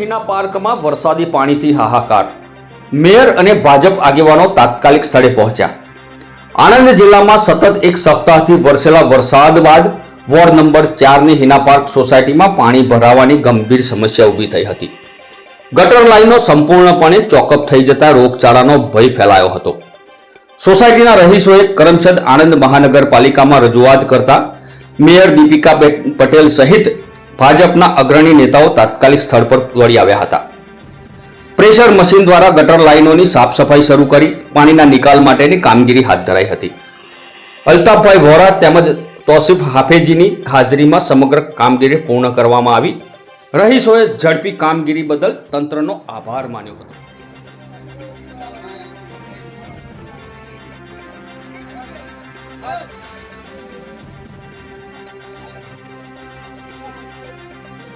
હિના પાર્કમાં વરસાદી પાણીથી હાહાકાર. મેયર અને ભાજપ આગેવાનો તાત્કાલિક સ્થળે પહોંચ્યા. આણંદ જિલ્લામાં સતત એક સપ્તાહથી વરસેલા વરસાદ બાદ વોર્ડ નંબર 4 ની હિના પાર્ક સોસાયટીમાં પાણી ભરાવાની ગંભીર સમસ્યા ઊભી થઈ હતી. ગટર લાઈનો સંપૂર્ણપણે ચોકઅપ થઈ જતા રોગચાળાનો ભય ફેલાયો હતો. સોસાયટીના રહીશોએ કરમસદ આણંદ મહાનગરપાલિકામાં રજૂઆત કરતા મેયર દીપિકા પટેલ સહિત ભાજપના અગ્રણી નેતાઓ તાત્કાલિક સ્થળ પર દોડી આવ્યા હતા. પ્રેશર મશીન દ્વારા ગટર લાઈનોની સાફ સફાઈ શરૂ કરી પાણીના નિકાલ માટેની કામગીરી હાથ ધરાઈ હતી. અલ્તાફભાઈ વોરા તેમજ તોસીફ હાફેજીની હાજરીમાં સમગ્ર કામગીરી પૂર્ણ કરવામાં આવી. રહીશોએ ઝડપી કામગીરી બદલ તંત્રનો આભાર માન્યો હતો.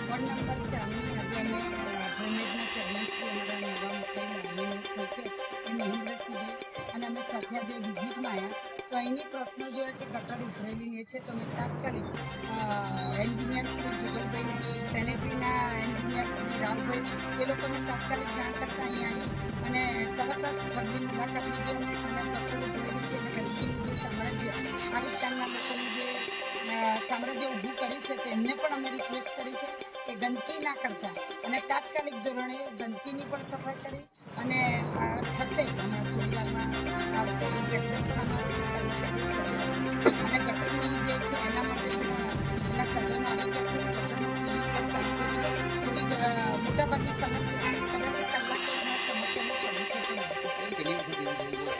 વોર્ડ નંબર 4ની આજે અમે ડ્રેનેજના ચેરમેન શ્રી અમારા નવા મુકાઈ નિમણૂક થઈ છે એ મહેન્દ્રસિંહભાઈ અને અમે સાથે આજે વિઝિટમાં આવ્યા તો અહીંની પ્રશ્ન જો કે ગટર ઉભરેલી ને છે તો અમે તાત્કાલિક એન્જિનિયર શ્રી જુગલભાઈને સેનેટરીના એન્જિનિયર શ્રી રાવભાઈ એ લોકોને તાત્કાલિક જાણ કરતા અહીંયા આવ્યું અને તરત જ સ્થળની મુલાકાત લીધી અમે અને ગટર ઉભરેલી છે અને ગંદકીનું જે સામ્રાજ્ય આ વિસ્તારના લોકોનું જે સામ્રાજ્ય ઊભું કર્યું છે તેમને પણ અમે રિક્વેસ્ટ કરી છે કે ગંદકી ના કરતા અને તાત્કાલિક ધોરણે ગંદકીની પણ સફાઈ કરી અને થશે હમણાં થોડી વારમાં આવશે ટ્રેક્ટર પણ અમારું કર્મચારીઓ સાથે આવશે અને ગટરનું જે છે એના માટે પણ એના સર્જનો આવી ગયા છે કે ગટરનું ક્લિનિક પણ ચાલુ કરી થોડી મોટાભાગની સમસ્યા કદાચ કલાકમાં સમસ્યાનું સોલ્યુશન પણ આવી જશે.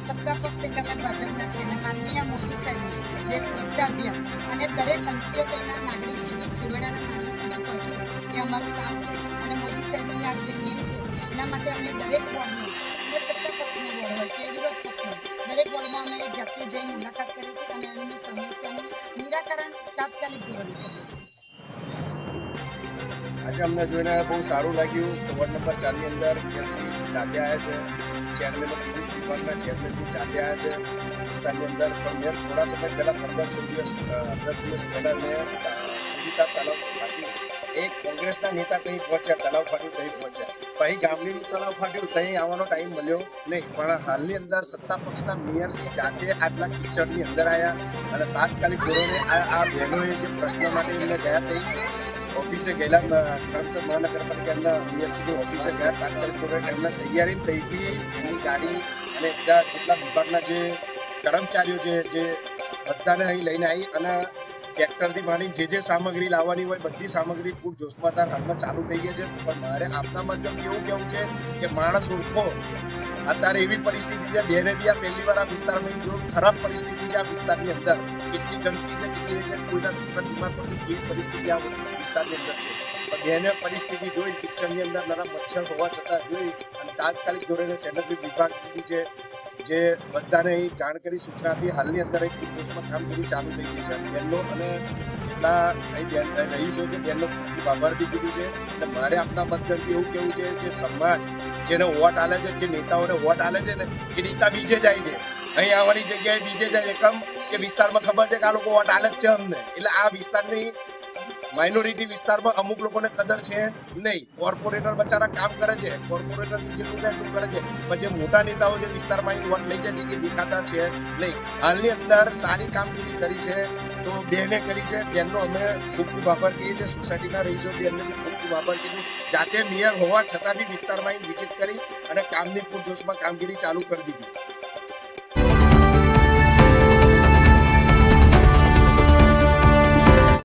સત્તા પક્ષ એટલે અમે ભાજપના છે અને માનનીય મોદી સાહેબ જે સ્વચ્છતા અભિયાન અને દરેક અંત્યોદયના નાગરિક સુધી છેવાડાના માનવી સુધી પહોંચવું એ અમારું કામ છે અને મોદી સાહેબની આ જે નેમ છે એના માટે અમે દરેક વોર્ડનો અને સત્તા પક્ષનો વોર્ડ હોય કે વિરોધ પક્ષનો દરેક વોર્ડમાં અમે જાતે જઈ મુલાકાત કરી છે અને એમની સમસ્યાનું નિરાકરણ તાત્કાલિક ધોરણે કર્યું છે. આજે અમને જોઈને બહુ સારું લાગ્યું કે વોર્ડ નંબર 4 ની અંદર મેયરશ્રી જાતે આવ્યા છે, ચેરમેન ઓફ પોલીસ ડિપાર્ટમેન્ટના ચેરમેન બી જાતે આવ્યા છે વિસ્તારની અંદર. પણ મેં થોડા સમય પહેલાં 10 દિવસ પહેલાં મેં સુજીતા તલાવ ફાટ્યું એક કોંગ્રેસના નેતા કંઈ પહોંચ્યા, તલાવ ફાટ્યું કંઈ પહોંચ્યા, પછી ગામડીનું તલાવ ફાટ્યું ત્યાં આવવાનો ટાઈમ મળ્યો નહીં. પણ હાલની અંદર સત્તા પક્ષના મેયરશ્રી જાતે આટલા કિચડની અંદર આવ્યા અને તાત્કાલિક ધોરણે આ બહેનોએ જે પ્રશ્ન માટે એમને ગયા થઈ ઓફિસે ગયેલા કરમસદ મહાનગરપાલિકાના મેયરશ્રીની ઓફિસે ગયા તાત્કાલિક ધોરણે એમના તૈયારી થઈ ગઈ. એમની ગાડી અને જેટલા વિભાગના જે કર્મચારીઓ જે બધાને અહીં લઈને આવી અને ટ્રેક્ટરથી માંડી જે સામગ્રી લાવવાની હોય બધી સામગ્રી પૂર જોશમાં હાલમાં ચાલુ થઈ ગઈ છે. પણ મારે આપના માધ્યમ એવું કહેવું છે કે માણસ ઓળખો. અત્યારે એવી પરિસ્થિતિ છે, બેને બી આ પહેલી વાર આ વિસ્તારમાં જો ખરાબ પરિસ્થિતિ છે આ વિસ્તારની અંદર કેટલી ગંદકી છે કેટલી છે કોઈના છોકરા બીમાર પડશે કેવી પરિસ્થિતિ આ વિસ્તારની અંદર છે. પણ બેને પરિસ્થિતિ જોઈ કિચનની અંદર નાના મચ્છર હોવા છતાં જોઈ અને તાત્કાલિક ધોરણે સેનેટરી વિભાગની જે બધાને અહીં જાણ કરી સૂચના આપી હાલની અંદર એક પૂરજોશમાં કામગીરી ચાલુ થઈ ગઈ છે. બેનનો અને જેટલા અહીં રહીશો છે બેનનો ખૂબ આભાર બી કીધું છે. અને મારે આપના માધ્યમથી એવું કહેવું છે કે સમાજ જેને વોટ આલે છે જે નેતાઓને વોટ આલે છે ને એ નેતા બીજે જાય છે, અહીં આવવાની જગ્યાએ બીજે જાય છે. કેમ કે વિસ્તારમાં ખબર છે કે આ લોકો વોટ આલે જ છે અમને, એટલે આ વિસ્તારની માઇનોરિટી વિસ્તારમાં અમુક લોકોને કદર છે નહીં. કોર્પોરેટર બચારા કામ કરે છે, કોર્પોરેટરથી જેટલું થાય એટલું કરે છે, પણ જે મોટા નેતાઓ જે વિસ્તારમાં અહીં વોટ લઈ જાય છે એ દેખાતા છે નહીં. હાલની અંદર સારી કામગીરી કરી છે તો બેને કરી છે. બેનનો અમે ખૂબ ખૂબ આભાર કહીએ છીએ. સોસાયટીના રહીશો બેનને બી ખૂબ ખૂબ આભાર કીધું. જાતે મેયર હોવા છતાં બી વિસ્તારમાં અહીં વિઝિટ કરી અને કામની પૂરજોશમાં કામગીરી ચાલુ કરી દીધી.